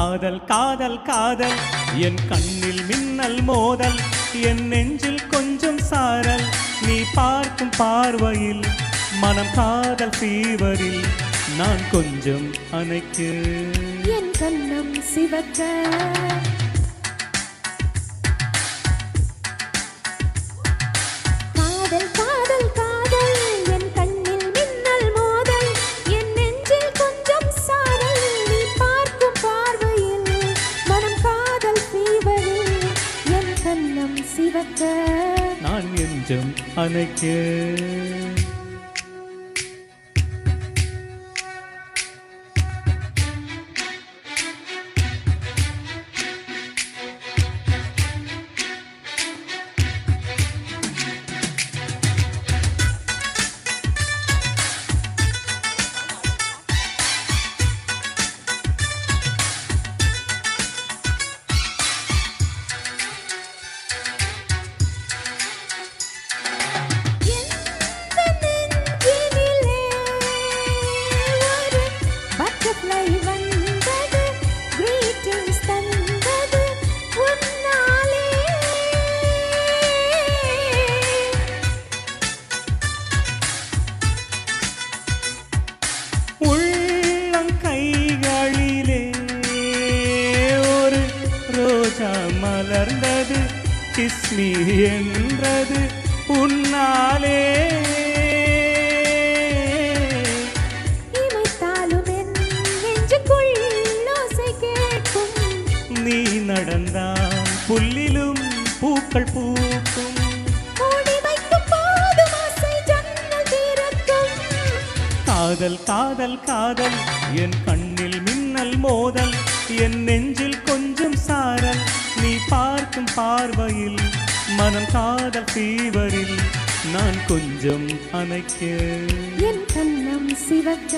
காதல் காதல் காதல் என் கண்ணில் மின்னல் மோதல் என் நெஞ்சில் கொஞ்சம் சாரல் நீ பார்க்கும் பார்வையில் மனம் காதல் ஃபீவரில் நான் கொஞ்சம் அணைக்க என் கண்ணம் சிவக்க காதல் காதல் காதல் என் கண்ணில் மின்னல் மோதல் என் நெஞ்சில் கொஞ்சம் சாரல் நீ பார்க்கும் பார்வையில் மனம் காதல் ஃபீவரில் என் கண்ணம் சிவக்க நான் கொஞ்சம் அணைக்க மலர்ந்தது கிஸ்மி என்றது உன்னாலே இமைத்தாலும் என் நெஞ்சுக்குள் ஓசை கேட்கும் நீ நடந்தால் புல்லிலும் பூக்கள் பூக்கும் ஓடி வைக்கும் போதும் ஆசை ஜன்னல் திறக்கும் காதல் காதல் காதல் என் கண்ணில் மின்னல் மோதல் என் நெஞ்சில் கொஞ்சம் சாரல் நீ பார்க்கும் பார்வையில் மனம் காதல் ஃபீவரில் நான் கொஞ்சம் அணைக்க என் கண்ணம் சிவக்க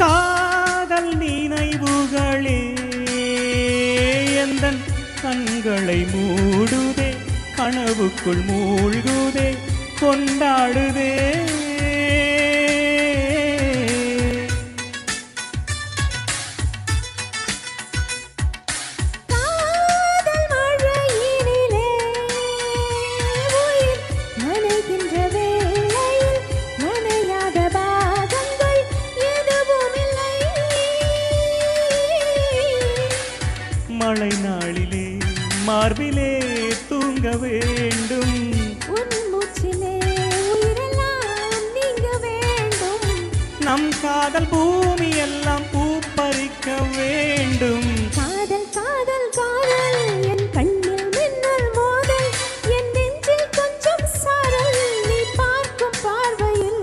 காதல் நினைவுகளே எந்தன் கண்களை மூடுதே கனவுக்குள் மூழ்குதே கொண்டாடுதே காதல் மழையினிலே உயிர் நனைகின்ற வேளையில் நனையாத பாகங்கள் எதுவும் இல்லை மழை நாளிலே மார்பிலே தூங்க வேண்டும் உன் மூச்சிலே உயிரெல்லாம் நீங்க வேண்டும் நம் காதல் பூமி எல்லாம் பூப்பறிக்க வேண்டும் காதல் காதல் காதல் என் கண்ணில் மின்னல் மோதல் என் நெஞ்சில் கொஞ்சம் சாரல் நீ பார்க்கும் பார்வையில்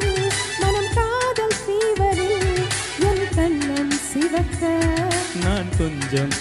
மனம் காதல் ஃபீவரில் என் கண்ணம் சிவக்க நான் கொஞ்சம்